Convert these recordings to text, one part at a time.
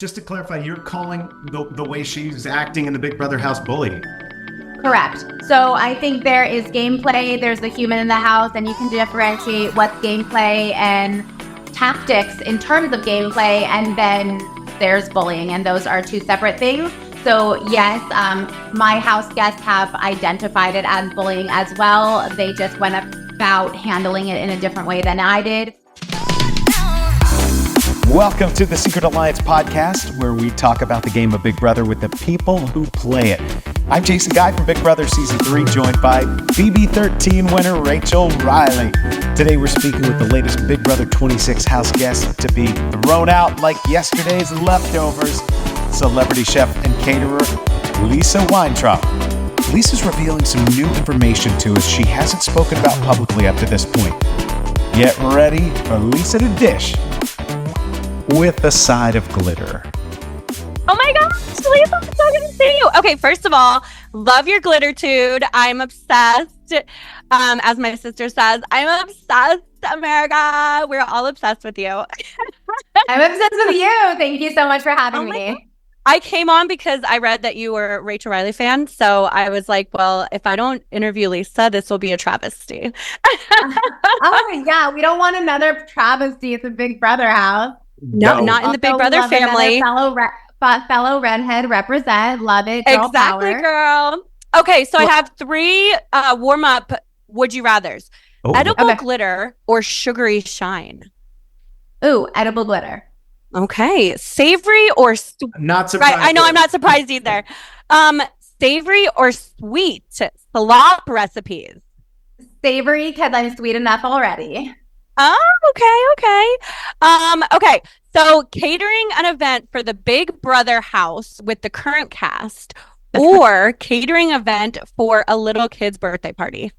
Just to clarify, you're calling the way she's acting in the Big Brother house bullying. Correct. So I think there is gameplay, there's the human in the house, and you can differentiate what's gameplay and tactics in terms of gameplay, and then there's bullying, and those are two separate things. So yes, my house guests have identified it as bullying as well. They just went about handling it in a different way than I did. Welcome to the Secret Alliance podcast, where we talk about the game of Big Brother with the people who play it. I'm Jason Guy from Big Brother Season 3, joined by BB13 winner Rachel Reilly. Today we're speaking with the latest Big Brother 26 house guest to be thrown out like yesterday's leftovers, celebrity chef and caterer Lisa Weintraub. Lisa's revealing some new information to us she hasn't spoken about publicly up to this point. Get ready for Lisa to dish with a side of glitter. Oh my gosh, Lisa, I'm so good to see you. Okay, first of all, love your glittertude. I'm obsessed. As my sister says, I'm obsessed, America. We're all obsessed with you. I'm obsessed with you. Thank you so much for having me. God. I came on because I read that you were a Rachel Reilly fan. So I was like, well, if I don't interview Lisa, this will be a travesty. Oh yeah, we don't want another travesty at the Big Brother house. No, not in the Big Brother family. Fellow redhead represent. Love it. Girl exactly, power. Girl. Okay, so I have three warm-up would you rathers. Edible glitter or sugary shine? Ooh, edible glitter. Okay. Savory or not surprised. Right, I know I'm not surprised either. Savory or sweet slop recipes? Savory, because I'm sweet enough already. Oh, okay. Okay. So catering an event for the Big Brother house with the current cast or catering event for a little kid's birthday party?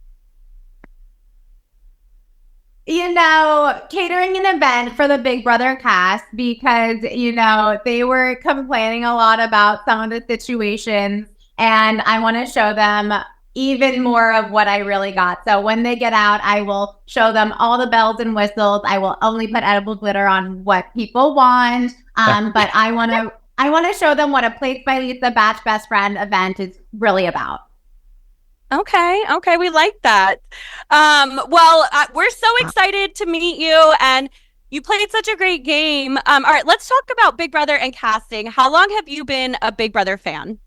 You know, catering an event for the Big Brother cast because, you know, they were complaining a lot about some of the situations and I want to show them even more of what I really got. So when they get out, I will show them all the bells and whistles. I will only put edible glitter on what people want. But I want to show them what a Plates by Lisa Batch Best Friend event is really about. Okay, we like that. We're so excited to meet you, and you played such a great game. All right, let's talk about Big Brother and casting. How long have you been a Big Brother fan?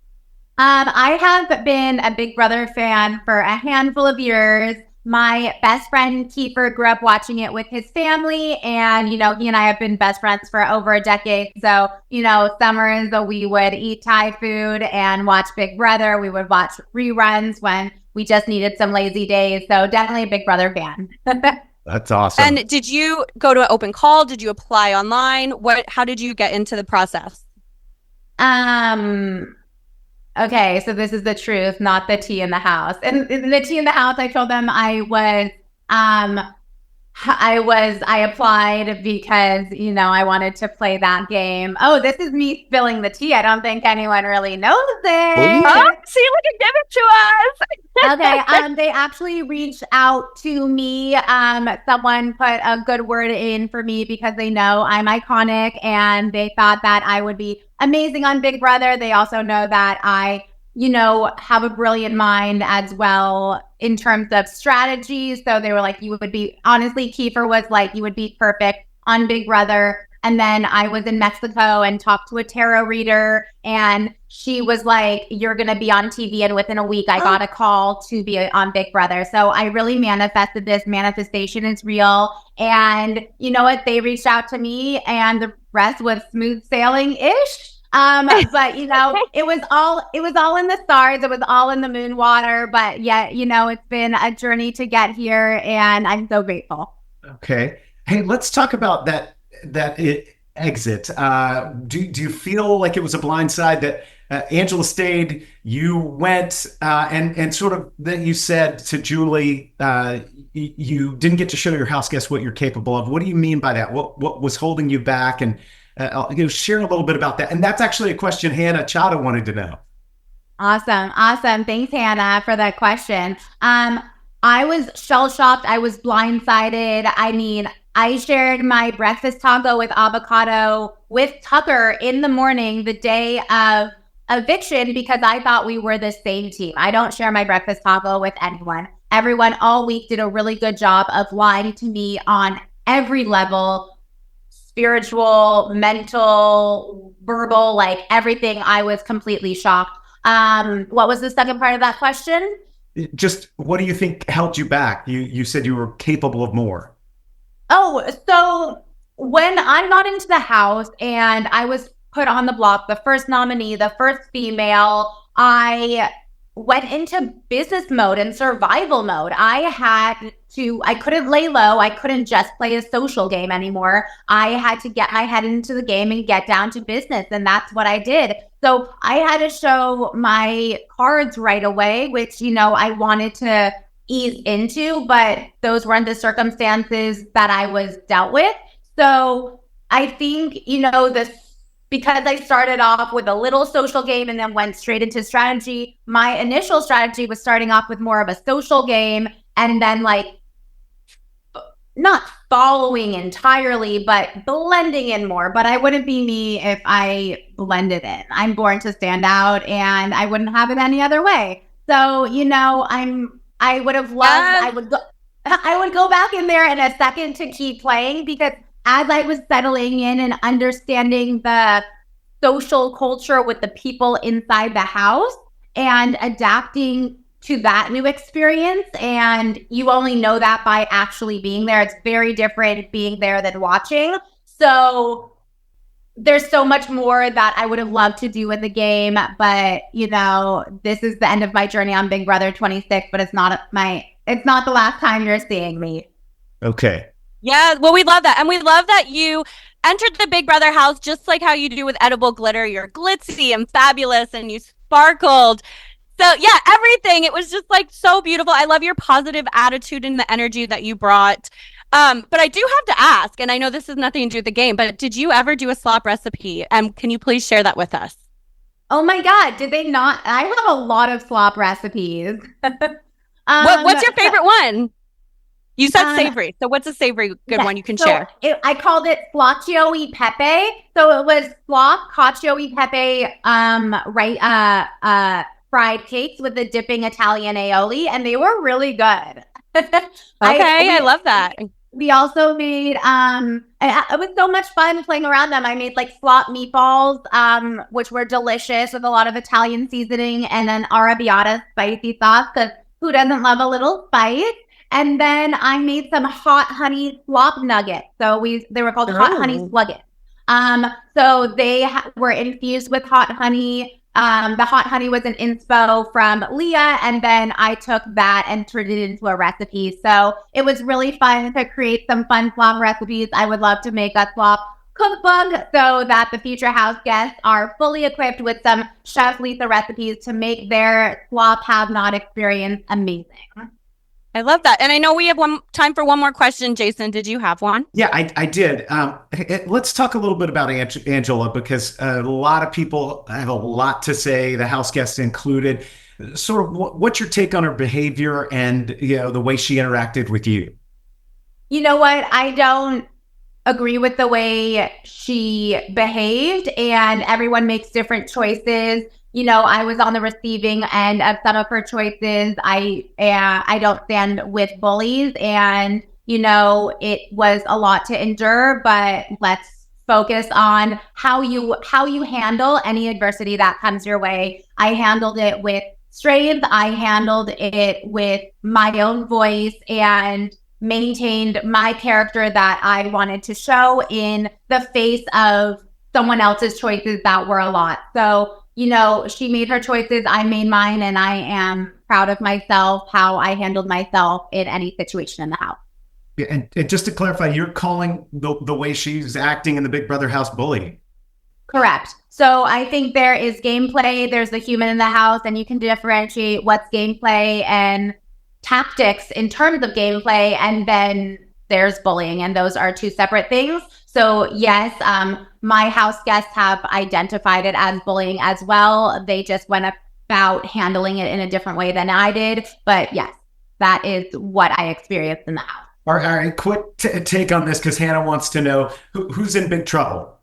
I have been a Big Brother fan for a handful of years. My best friend Kiefer grew up watching it with his family, and you know, he and I have been best friends for over a decade. So, you know, summers we would eat Thai food and watch Big Brother. We would watch reruns when we just needed some lazy days. So definitely a Big Brother fan. That's awesome. And did you go to an open call? Did you apply online? How did you get into the process? Okay, so this is the truth, not the tea in the house. And the tea in the house, I told them I applied because, you know, I wanted to play that game. Oh, this is me spilling the tea. I don't think anyone really knows this. Oh, see, look, give it to us. Okay, they actually reached out to me. Someone put a good word in for me because they know I'm iconic and they thought that I would be amazing on Big Brother. They also know that I, you know, have a brilliant mind as well in terms of strategy. So they were like, you would be, honestly, Kiefer was like, you would be perfect on Big Brother. And then I was in Mexico and talked to a tarot reader and she was like, you're going to be on TV. And within a week, I got a call to be on Big Brother. So I really manifested this. Manifestation is real. And you know what? They reached out to me and the rest was smooth sailing-ish. But you know, it was all in the stars. It was all in the moon water. But yet, you know, it's been a journey to get here and I'm so grateful. Okay. Hey, let's talk about that exit. Do you feel like it was a blindside that Angela stayed, you went, and sort of then you said to Julie, you didn't get to show your house guests what you're capable of. What do you mean by that? What was holding you back? And share a little bit about that. And that's actually a question Hannah Chada wanted to know. Awesome. Thanks, Hannah, for that question. I was shell-shocked. I was blindsided. I mean, I shared my breakfast taco with avocado with Tucker in the morning, the day of eviction, because I thought we were the same team. I don't share my breakfast taco with anyone. Everyone all week did a really good job of lying to me on every level, spiritual, mental, verbal, like everything. I was completely shocked. What was the second part of that question? Just what do you think held you back? You said you were capable of more. Oh, so when I got into the house and I was put on the block, the first nominee, the first female, I went into business mode and survival mode. I couldn't lay low. I couldn't just play a social game anymore. I had to get my head into the game and get down to business. And that's what I did. So I had to show my cards right away, which, I wanted to ease into, but those weren't the circumstances that I was dealt with. So I think, because I started off with a little social game and then went straight into strategy, my initial strategy was starting off with more of a social game and then not following entirely, but blending in more. But I wouldn't be me if I blended in. I'm born to stand out and I wouldn't have it any other way. So, I would have loved, I would go back in there in a second to keep playing, because as I was settling in and understanding the social culture with the people inside the house and adapting to that new experience, and you only know that by actually being there. It's very different being there than watching. So there's so much more that I would have loved to do in the game, but this is the end of my journey on Big Brother 26, but it's not the last time you're seeing me. Okay. Yeah, well, we love that. And we love that you entered the Big Brother house just like how you do with edible glitter. You're glitzy and fabulous and you sparkled. So yeah, everything. It was just so beautiful. I love your positive attitude and the energy that you brought. But I do have to ask, and I know this has nothing to do with the game, but did you ever do a slop recipe? Can you please share that with us? Oh my God, did they not? I have a lot of slop recipes. What's your favorite one? You said savory. So what's a savory good one you can share? I called it cacio e pepe. So it was slop, cacio e pepe, fried cakes with a dipping Italian aioli, and they were really good. I love that. We also made, it was so much fun playing around them. I made slop meatballs, which were delicious with a lot of Italian seasoning, and then arrabbiata spicy sauce, because who doesn't love a little spice? And then I made some hot honey slop nuggets. So they were called hot honey sluggets. So they were infused with hot honey. The hot honey was an inspo from Leah, and then I took that and turned it into a recipe. So it was really fun to create some fun slop recipes. I would love to make a slop cookbook so that the future house guests are fully equipped with some Chef Lisa recipes to make their slop have-not experience amazing. I love that. And I know we have time for one more question. Jason, did you have one? Yeah, I did. Let's talk a little bit about Angela, because a lot of people have a lot to say, the house guests included. Sort of what's your take on her behavior and the way she interacted with you? You know what? I don't agree with the way she behaved, and everyone makes different choices. I was on the receiving end of some of her choices. I don't stand with bullies, and, it was a lot to endure, but let's focus on how you handle any adversity that comes your way. I handled it with strength. I handled it with my own voice and maintained my character that I wanted to show in the face of someone else's choices that were a lot. So, she made her choices, I made mine, and I am proud of myself, how I handled myself in any situation in the house. Yeah, and just to clarify, you're calling the way she's acting in the Big Brother house bullying. Correct. So I think there is gameplay, there's the human in the house, and you can differentiate what's gameplay and tactics in terms of gameplay, and then there's bullying, and those are two separate things. So yes, my house guests have identified it as bullying as well. They just went about handling it in a different way than I did. But yes, that is what I experienced in the house. All right, quick take on this because Hannah wants to know who's in big trouble.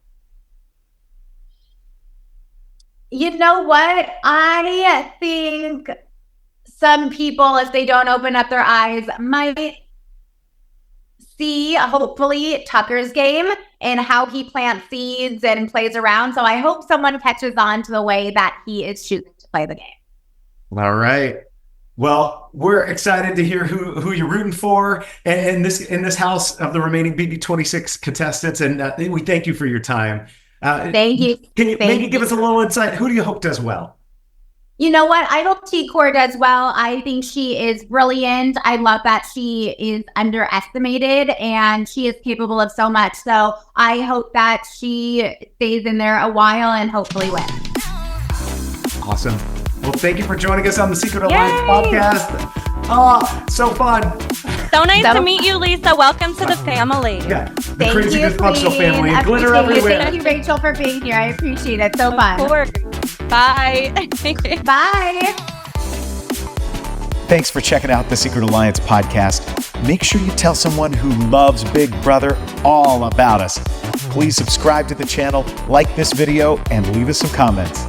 You know what? I think some people, if they don't open up their eyes, might see, hopefully, Tucker's game and how he plants seeds and plays around. So I hope someone catches on to the way that he is choosing to play the game. All right. Well, we're excited to hear who you're rooting for in this house of the remaining BB26 contestants, and we thank you for your time. Thank you. Can you maybe give us a little insight? Who do you hope does well? You know what? I hope T-Core does well. I think she is brilliant. I love that she is underestimated and she is capable of so much. So I hope that she stays in there a while and hopefully wins. Awesome. Well, thank you for joining us on the Secret Alliance podcast. Oh, so fun. So nice to meet you, Lisa. Welcome to the family. Yeah, the crazy dysfunctional family. Glitter everywhere. Thank you, Rachel, for being here. I appreciate it. So fun. Of course. Bye. Bye. Thanks for checking out the Secret Alliance podcast. Make sure you tell someone who loves Big Brother all about us. Please subscribe to the channel, like this video, and leave us some comments.